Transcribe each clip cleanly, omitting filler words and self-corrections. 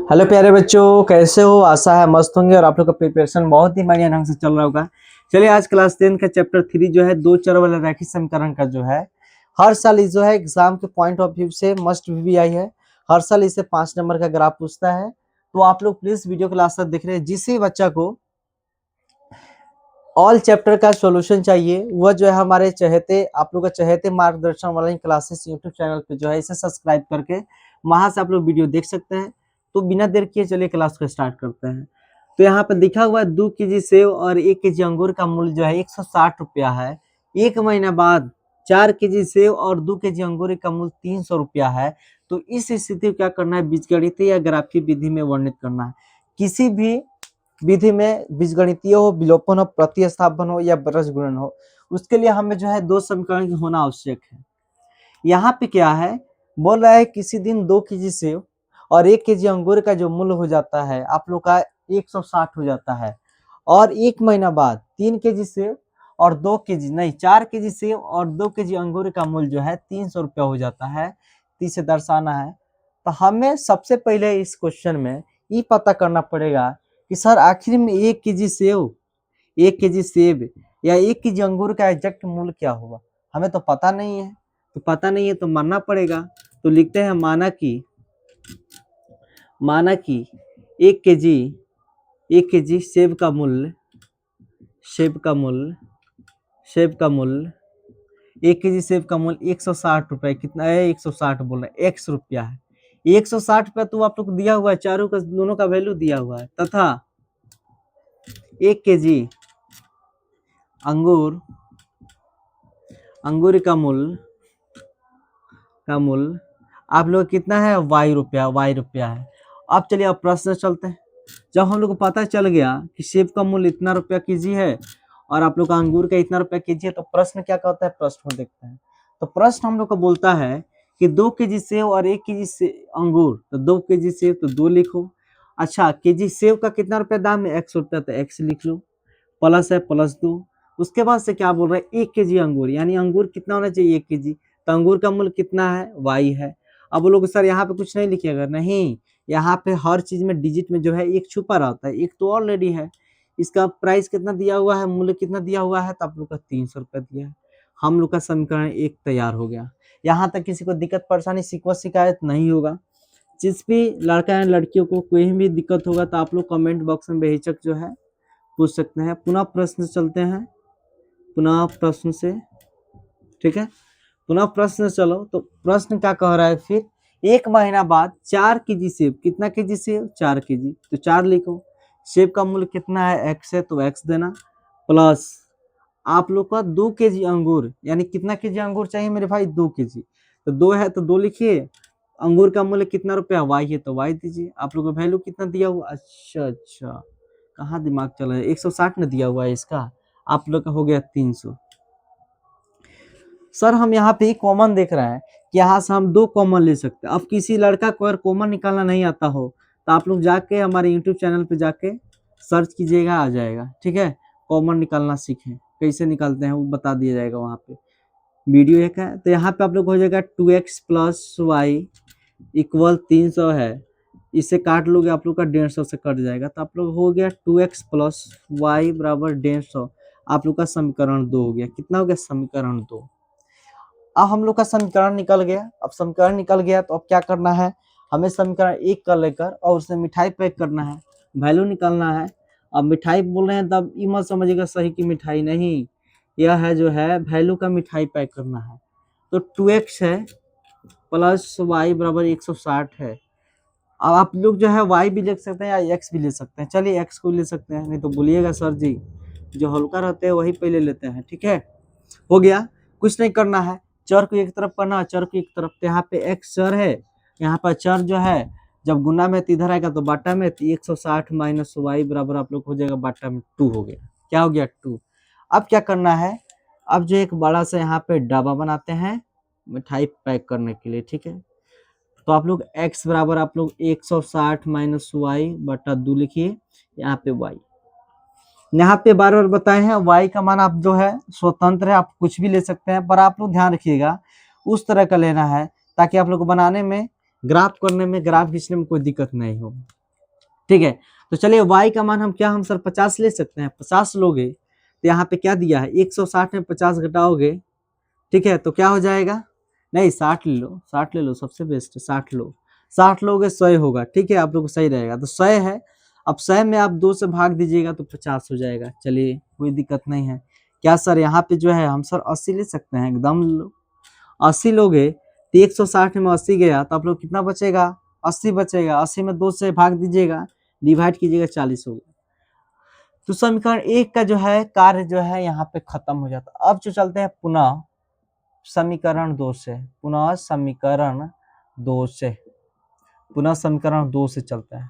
Hello प्यारे बच्चों, कैसे हो? आशा है मस्त होंगे और आप लोग का प्रिपरेशन बहुत ही बढ़िया ढंग से चल रहा होगा। चलिए, आज क्लास 10 का चैप्टर 3 जो है दो चर वाला रैखिक समीकरण का जो है हर साल इस जो है एग्जाम के पॉइंट ऑफ व्यू से मस्ट भी आई है। हर साल इससे 5 नंबर का ग्राफ पूछता है। तो आप लोग प्लीज वीडियो को लास्ट तक देख रहे हैं। जिस बच्चा को ऑल चैप्टर का सॉल्यूशन चाहिए वह जो है हमारे चहेते आप लोग का चहेते मार्गदर्शन ऑनलाइन क्लासेस यूट्यूब चैनल पे जो है इसे सब्सक्राइब करके वहां से आप लोग वीडियो देख सकते हैं। तो बिना देर किए चलिए क्लास को स्टार्ट करते हैं। तो यहाँ पर लिखा हुआ है 2 केजी सेव और 1 केजी अंगूर का मूल्य जो है 160 रुपया है। एक महीना बाद 4 केजी सेव और 2 केजी अंगूर का मूल्य 300 रुपया है। तो इस स्थिति में क्या करना है? बीजगणितीय या ग्राफीय विधि में वर्णित करना है। किसी भी विधि में बीजगणितीय हो, विलोपन हो, प्रतिस्थापन हो या ब्रज गुणन हो, उसके लिए हमें जो है दो समीकरण की होना आवश्यक है। यहाँ पे क्या है, बोल रहा है किसी दिन 2 केजी सेव और 1 केजी अंगूर का जो मूल्य हो जाता है आप लोग का 160 हो जाता है। और एक महीना बाद 3 केजी सेव और 2 केजी नहीं 4 केजी सेव और 2 केजी अंगूर का मूल्य जो है 300 रुपया हो जाता है। तो इसे दर्शाना है। तो हमें सबसे पहले इस क्वेश्चन में ये पता करना पड़ेगा कि सर आखिर में 1 केजी सेव 1 केजी सेब या 1 केजी अंगूर का एग्जैक्ट मूल्य क्या होगा? हमें तो पता नहीं है। तो पता नहीं है तो मानना पड़ेगा। तो लिखते हैं माना कि 1 केजी सेब का मूल्य 1 केजी सेब का मूल्य 160 रुपए। कितना है? 160 बोल रहा है, एक्स रुपया है। 160 रुपया तो आप लोग को दिया हुआ है, चारों का दोनों का वैल्यू दिया हुआ है। तथा 1 केजी अंगूर का मूल्य आप लोग कितना है? वाई रुपया है। अब चलिए अब प्रश्न चलते हैं। जब हम लोग को पता चल गया कि सेब का मूल्य इतना रुपया केजी है और आप लोग का अंगूर का इतना रुपया केजी है, तो प्रश्न क्या कहता है? प्रश्न को देखते हैं। तो प्रश्न हम लोग को बोलता है कि 2 केजी सेब और 1 केजी से अंगूर, तो 2 केजी सेब तो 2 लिखो। अच्छा, केजी सेब का कितना रुपया दाम है? 100 रुपया, तो एक्स लिख लो। प्लस है +2। उसके बाद से क्या बोल रहा है? 1 केजी अंगूर, यानी अंगूर कितना होना चाहिए? 1 केजी। तो अंगूर का मूल्य कितना है? वाई है। अब बोलोगे सर यहाँ पे कुछ नहीं लिखिएगा। नहीं, यहाँ पे हर चीज में डिजिट में जो है एक छुपा रहता है, एक तो ऑलरेडी है। इसका प्राइस कितना दिया हुआ है, मूल्य कितना दिया हुआ है? तो आप लोग का 300 रुपया दिया है। हम लोग का समीकरण 1 तैयार हो गया। यहाँ तक किसी को दिक्कत परेशानी शिकायत नहीं होगा। जिस भी लड़का या लड़कियों को कोई भी दिक्कत होगा तो आप लोग कमेंट बॉक्स में बेहिचक जो है पूछ सकते हैं। पुनः प्रश्न चलते हैं, पुनः प्रश्न से, ठीक है। पुनः प्रश्न चलो। तो प्रश्न क्या कह रहा है फिर? एक महीना बाद 4 केजी सेब, कितना केजी सेब? 4 केजी, तो 4 लिखो। सेब का मूल्य कितना है? एक्स है, तो एक्स देना। प्लस आप लोग का 2 केजी अंगूर, यानी कितना केजी अंगूर चाहिए मेरे भाई? 2 केजी, तो 2 है तो 2 लिखिए। अंगूर का मूल्य कितना रुपया? वाई है, तो वाई दीजिए। आप लोग का वैल्यू कितना दिया हुआ? अच्छा, कहाँ दिमाग चल रहा है? 160 न दिया हुआ है इसका। आप लोग का हो गया 300। सर हम यहाँ पे कॉमन देख रहे हैं कि यहाँ से हम 2 कॉमन ले सकते हैं। अब किसी लड़का को अगर कॉमन निकालना नहीं आता हो तो आप लोग जाके हमारे यूट्यूब चैनल पे जाके सर्च कीजिएगा, आ जाएगा, ठीक है। कॉमन निकालना सीखें, कैसे निकालते हैं वो बता दिया जाएगा वहाँ पे। वीडियो एक है। तो यहाँ पे आप लोग हो जाएगा 2x + y = 300 है। इसे काट लोगे आप लोग का 150 से कट जाएगा। तो आप लोग हो गया 2x + y = 150। आप लोग का समीकरण 2 हो गया। कितना हो गया? समीकरण 2। अब हम लोग का समीकरण निकल गया। अब समीकरण निकल गया तो अब क्या करना है? हमें समीकरण 1 का लेकर और उसे मिठाई पैक करना है, वैल्यू निकालना है। अब मिठाई बोल रहे हैं तब ये मत समझिएगा सही की मिठाई नहीं, यह है जो है वैल्यू का मिठाई पैक करना है। तो 2x है + y = 160 है। अब आप लोग जो है y भी लिख सकते हैं या x भी ले सकते हैं। चलिए x को ले सकते हैं, नहीं तो बोलिएगा सर जी जो हल्का रहते हैं वही पहले लेते हैं, ठीक है। हो गया, कुछ नहीं करना है। चर को एक तरफ करना है, चर को एक तरफ। तो यहाँ पे x चर है, यहाँ पर चर जो है जब गुना में तो इधर आएगा तो बाटा में, तो 160 - y बराबर आप लोग हो जाएगा बाटा में 2 हो गया। क्या हो गया? 2। अब क्या करना है? अब जो एक बड़ा सा यहाँ पे डब्बा बनाते हैं मिठाई पैक करने के लिए, ठीक है। तो आप लोग x बराबर आप लोग 160 - y बटा 2 लिखिए। यहाँ पे y, यहाँ पे बार बार बताए हैं y का मान आप जो है स्वतंत्र है, आप कुछ भी ले सकते हैं, पर आप लोग ध्यान रखिएगा उस तरह का लेना है ताकि आप लोग को बनाने में ग्राफ करने में, ग्राफ खींचने में कोई दिक्कत नहीं हो। ठीक है, तो चलिए y का मान हम सर 50 ले सकते हैं। 50 लोगे तो यहाँ पे क्या दिया है, 160 में 50 घटाओगे, ठीक है, तो क्या हो जाएगा, नहीं 60 ले लो, 60 ले लो, सबसे बेस्ट है 60 लो, 60 लोगे 100 होगा। ठीक है, आप लोग को सही रहेगा, तो 100 है। अब 100 में आप 2 से भाग दीजिएगा तो 50 हो जाएगा। चलिए कोई दिक्कत नहीं है। क्या सर यहाँ पे जो है हम सर 80 ले सकते हैं, एकदम लो। 80 लोगे तो 160 में 80 गया तो आप लोग कितना बचेगा, 80 बचेगा। 80 में 2 से भाग दीजिएगा, डिवाइड कीजिएगा, 40 होगा। तो समीकरण 1 का जो है कार्य जो है यहाँ पे खत्म हो जाता। अब जो चलते हैं पुनः समीकरण 2 से, पुनः समीकरण 2 से, पुनः समीकरण 2 से चलते हैं।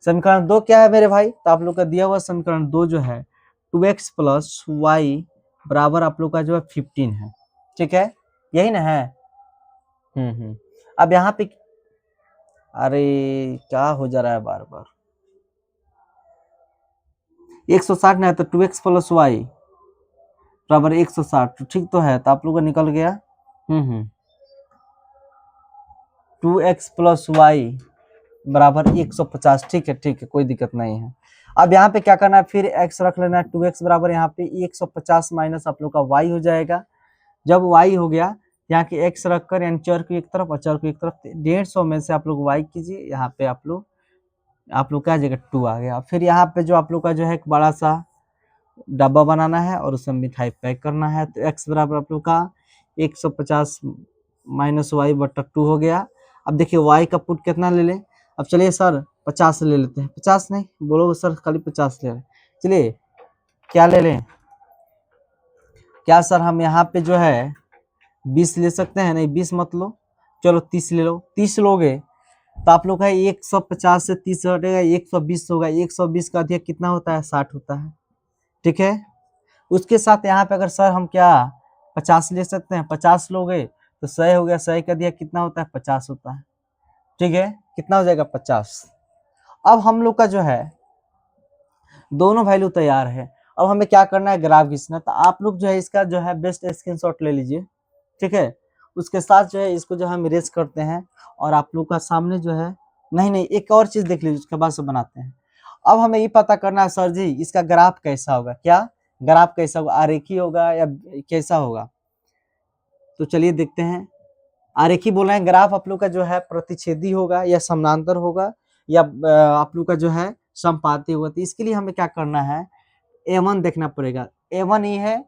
समीकरण 2 क्या है मेरे भाई, तो आप लोग का दिया हुआ समीकरण 2 जो है 2x प्लस वाई बराबर आप लोग का जो है 15 है। ठीक है, यही ना है। अब यहाँ पे अरे क्या हो जा रहा है बार बार, 160 नहीं तो 2x प्लस वाई बराबर 160, ठीक तो है, तो आप लोग का निकल गया 2x प्लस वाई बराबर 150। ठीक है, कोई दिक्कत नहीं है। अब यहाँ पे क्या करना है, फिर x रख लेना है, 2x बराबर यहाँ पे 150 माइनस आप लोग का y हो जाएगा। जब y हो गया, यहाँ के x रखकर यानी चर को एक तरफ और चर को एक तरफ, 150 में से आप लोग y कीजिए, यहाँ पे आप लोग क्या जगह 2 आ गया। फिर यहाँ पे जो आप लोग का जो है एक बड़ा सा डब्बा बनाना है और उसमें मिठाई पैक करना है। तो x बराबर आप लोग का 150 माइनस वाई बटा 2 हो गया। अब देखिए y का पुट कितना ले लें, अब चलिए सर 50 ले लेते हैं, 50 नहीं बोलो सर, खाली 50 ले लें। चलिए क्या ले लें, क्या सर हम यहाँ पे जो है 20 ले सकते हैं, नहीं 20 मत लो, चलो 30 ले लो। 30 लोगे तो आप लोग का 150 से 30 हटेगा, 120 होगा। 120 का अधिक कितना होता है, 60 होता है। ठीक है, उसके साथ यहाँ पे अगर सर हम क्या 50 ले सकते हैं, 50 लोगे तो 100 हो गया, 100 का दिया कितना होता है, 50 होता है। ठीक है, कितना हो जाएगा, 50। अब हम लोग का जो है दोनों वैल्यू तैयार है। अब हमें क्या करना है, ग्राफ खींचना। तो आप लोग जो है इसका जो है बेस्ट स्क्रीनशॉट ले लीजिए। ठीक है, उसके साथ जो है इसको जो हम इरेज करते हैं और आप लोग का सामने जो है, नहीं एक और चीज देख लीजिए, उसके बाद से बनाते हैं। अब हमें ये पता करना है सर जी इसका ग्राफ कैसा होगा, क्या ग्राफ कैसा होगा, आरेखी होगा या कैसा होगा। तो चलिए देखते हैं। आरेखी बोल रहे हैं, ग्राफ आप लोग का जो है प्रतिच्छेदी होगा या समानांतर होगा या आप लोग का जो है समपाती होगा। तो इसके लिए हमें क्या करना है, A1 देखना पड़ेगा। A1 ही है,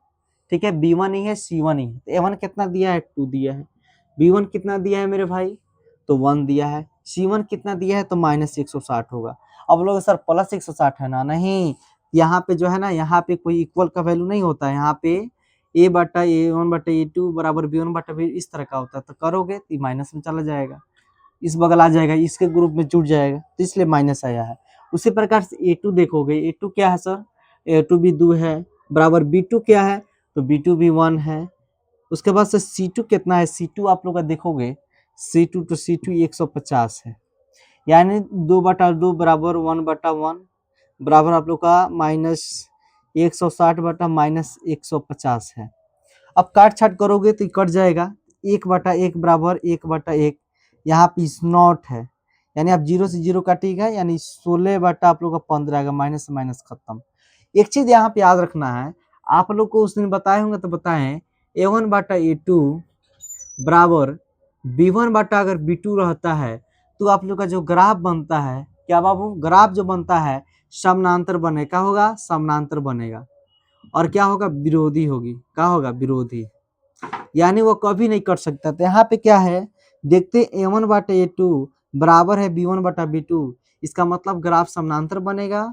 ठीक है, B1 ही है, C1 ही है। तो A1 कितना दिया है, 2 दिया है। B1 कितना दिया है मेरे भाई, तो 1 दिया है। C1 कितना दिया है, तो माइनस 160 होगा। अब लोग सर प्लस 160 है ना, नहीं, यहाँ पे जो है ना, यहाँ पे कोई इक्वल का वैल्यू नहीं होता है। यहाँ पे A बटा A1 बटा A2 बराबर B1 बटा B इस तरह का होता है। तो करोगे तो माइनस में चला जाएगा, इस बगल आ जाएगा, इसके ग्रुप में जुड़ जाएगा, तो इसलिए माइनस आया है। उसी प्रकार से A2 देखोगे, A2 क्या है सर, A2 भी 2 है बराबर B2 क्या है, तो B2 भी 1 है। उसके बाद से C2 कितना है, C2 आप लोग का देखोगे, C2 तो C2 150 है, यानी 2 बटा 2 बराबर 1 बटा 1 बराबर आप लोग का माइनस 160 बटा माइनस 150 है। अब काट छाट करोगे तो कट जाएगा, 1 बटा 1 बराबर 1 बटा 1, यहाँ पे नॉट है, यानी आप 0 से 0 काटिएगा, यानी 16 बटा आप लोग का 15 आएगा, माइनस से माइनस खत्म। एक चीज यहाँ पे याद रखना है, आप लोग को उस दिन बताए होंगे तो बताएं, A1 बटा A2 बराबर B1 बटा अगर B2 रहता है तो आप लोग का जो ग्राफ बनता है, क्या बाबू, ग्राफ जो बनता है समानांतर बनेगा, होगा समानांतर बनेगा, और क्या होगा, विरोधी होगी, क्या होगा, विरोधी, यानी वो कभी नहीं कट सकता। तो यहाँ पे क्या है, देखते A1 बटा A2 बराबर है B1 बटा B2, इसका मतलब ग्राफ समानांतर बनेगा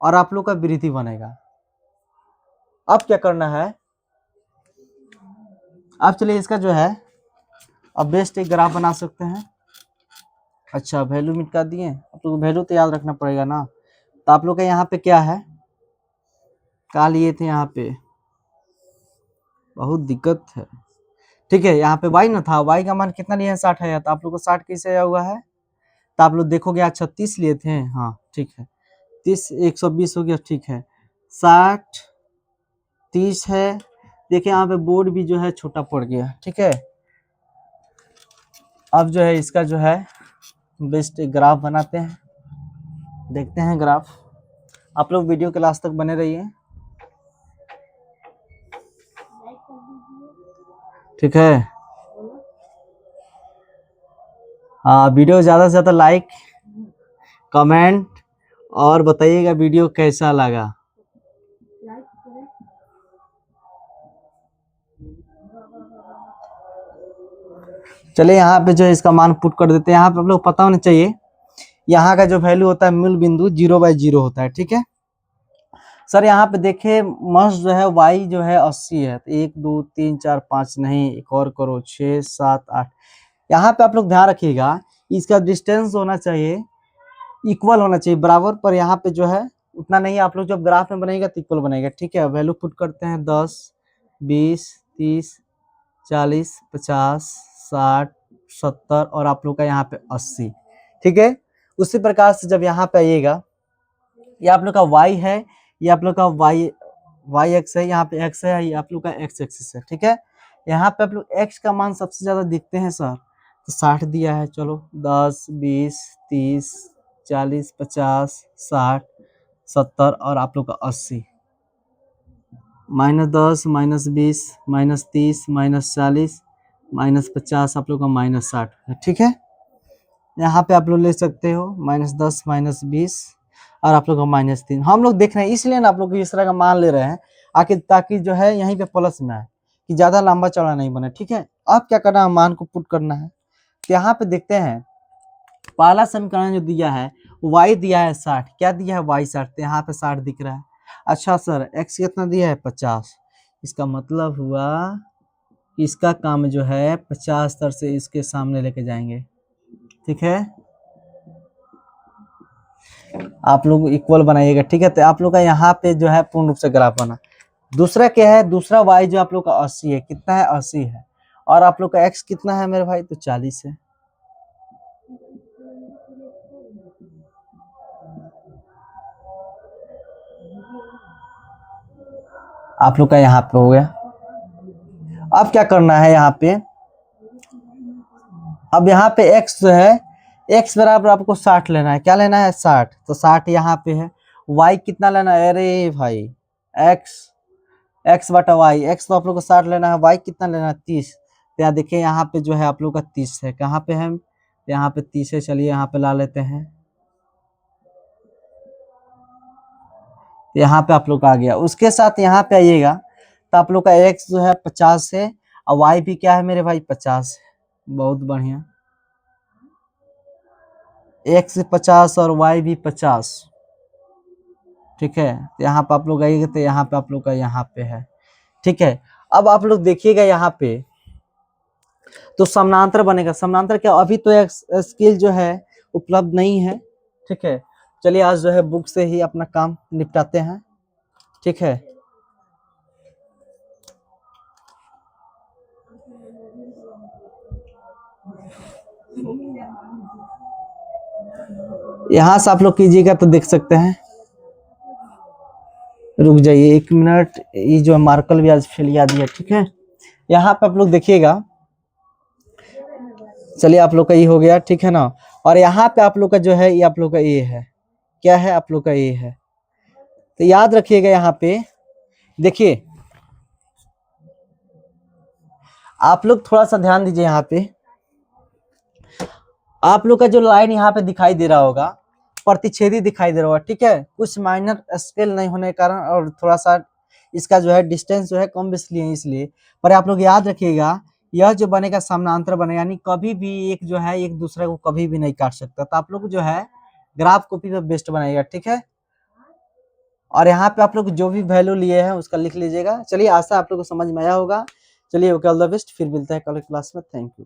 और आप लोग का विरोधी बनेगा। अब क्या करना है, अब चलिए इसका जो है अब बेस्ट एक ग्राफ बना सकते हैं। अच्छा वैल्यू मिटा दिए, आप लोग वैल्यू तो याद रखना पड़ेगा ना। तो आप लोग का यहाँ पे क्या है, क्या लिए थे, यहाँ पे बहुत दिक्कत है। ठीक है, यहाँ पे y ना था, y का मान कितना लिया है, 60 है, तो आप लोग को 60 कैसे आया हुआ है, तो आप लोग देखोगे आज 36 लिए थे, हाँ ठीक है, 30 120 हो गया, ठीक है, 60 30 है। देखिए यहाँ पे बोर्ड भी जो है छोटा पड़ गया, ठीक है, अब जो है इसका जो है बेस्ट ग्राफ बनाते हैं, देखते हैं ग्राफ। आप लोग वीडियो के लास्ट तक बने रहिए, ठीक है। हाँ, वीडियो ज़्यादा से ज़्यादा लाइक कमेंट और बताइएगा वीडियो कैसा लगा। चलिए यहाँ पे जो है इसका मान पुट कर देते हैं। यहाँ पे आप लोग पता होना चाहिए, यहाँ का जो वैल्यू होता है मूल बिंदु 0/0 होता है, ठीक है। सर यहाँ पे देखिए मस्ट जो है y जो है 80 है, तो 1 2 3 4 5 नहीं, एक और करो 6 7 8। यहाँ पे आप लोग ध्यान रखिएगा इसका डिस्टेंस होना चाहिए इक्वल होना चाहिए, बराबर। पर यहाँ पे जो है उतना नहीं है। आप लोग जब ग्राफ में बनाएगा तो इक्वल बनेगा, ठीक है। वैल्यू पुट करते हैं 10 20 30 40 50 60 70 और आप लोग का यहाँ पे 80, ठीक है। उसी प्रकार से जब यहाँ पे आइएगा, ये आप लोग का y है, ये आप लोग का y एक्स है, यहाँ पे x है, ये आप लोग का x एक्सिस है, ठीक है। यहाँ पे आप लोग x का मान सबसे ज्यादा दिखते हैं सर, तो 60 दिया है। चलो 10 20 30 40 50 60 70 और आप लोग का 80, -10 -20 -30 -40 -50 आप लोग का -60 है, ठीक है। यहाँ पे आप लोग ले सकते हो -10 -20 और आप लोग का -3। हम लोग देख रहे हैं इसलिए ना आप लोग इस तरह का मान ले रहे हैं आखिर, ताकि जो है यहीं पे प्लस में आए कि ज्यादा लंबा चौड़ा नहीं बने, ठीक है। अब क्या करना है, मान को पुट करना है। तो यहाँ पे देखते हैं पहला समीकरण जो दिया है y दिया है 60, क्या दिया है y 60, तो यहाँ पे 60 दिख रहा है। अच्छा सर x कितना दिया है 50, इसका मतलब हुआ इसका काम जो है 50 तर से इसके सामने लेके जाएंगे, ठीक है। आप लोग इक्वल बनाइएगा, ठीक है। तो आप लोग का यहाँ पे जो है पूर्ण रूप से ग्राफ बना। दूसरा क्या है, दूसरा y जो आप लोग का 80 है, कितना है 80 है, और आप लोग का x कितना है मेरे भाई, तो 40 है। आप लोग का यहाँ पे हो गया। अब क्या करना है यहाँ पे, अब यहाँ पे x जो है x बराबर आपको 60 लेना है। क्या लेना है 60, तो 60 यहाँ पे है। y कितना लेना है, अरे भाई x बटा y, x तो आप लोग को 60 लेना है, y कितना लेना है 30। तो यहाँ देखिए यहाँ पे जो है आप लोग का 30 है, कहाँ पे है, यहाँ पे 30 है। चलिए यहाँ पे ला लेते हैं, यहाँ पे आप लोग का आ गया। उसके साथ यहाँ पे आइएगा तो आप लोग का x जो है 50 है और y भी क्या है मेरे भाई 50 है। बहुत बढ़िया, x 50 और y भी 50, ठीक है। यहाँ पे आप लोग आइएगा तो यहाँ पे आप लोग का यहाँ पे है, ठीक है। अब आप लोग देखिएगा यहाँ पे तो समानांतर बनेगा। समानांतर क्या, अभी तो एक स्केल जो है उपलब्ध नहीं है, ठीक है। चलिए आज जो है बुक से ही अपना काम निपटाते हैं, ठीक है। यहाँ से आप लोग कीजिएगा तो देख सकते हैं। रुक जाइए 1 मिनट, ये जो मार्कल भी आज फैलिया दिया, ठीक है। यहाँ पे आप लोग देखिएगा, चलिए आप लोग का ये हो गया, ठीक है ना। और यहाँ पे आप लोग का जो है ये आप लोग का ये है, क्या है आप लोग का ये है। तो याद रखिएगा यहाँ पे देखिए, आप लोग थोड़ा सा ध्यान दीजिए। यहाँ पे आप लोग का जो लाइन यहाँ पे दिखाई दे रहा होगा प्रतिच्छेदी दिखाई दे रहा होगा, ठीक है। कुछ माइनर स्केल नहीं होने के कारण और थोड़ा सा इसका जो है डिस्टेंस जो है कम इसलिए पर आप लोग याद रखिएगा यह जो बनेगा समानांतर बनेगा, यानी कभी भी एक जो है एक दूसरे को कभी भी नहीं काट सकता। तो आप लोग जो है ग्राफ कॉपी पे बेस्ट बनाइएगा, ठीक है। और यहाँ पे आप लोग जो भी वैल्यू लिए हैं उसका लिख लीजिएगा। चलिए आशा आप लोग को समझ में आया होगा। चलिए ओके, ऑल द बेस्ट, फिर मिलते हैं कल क्लास में। Thank you.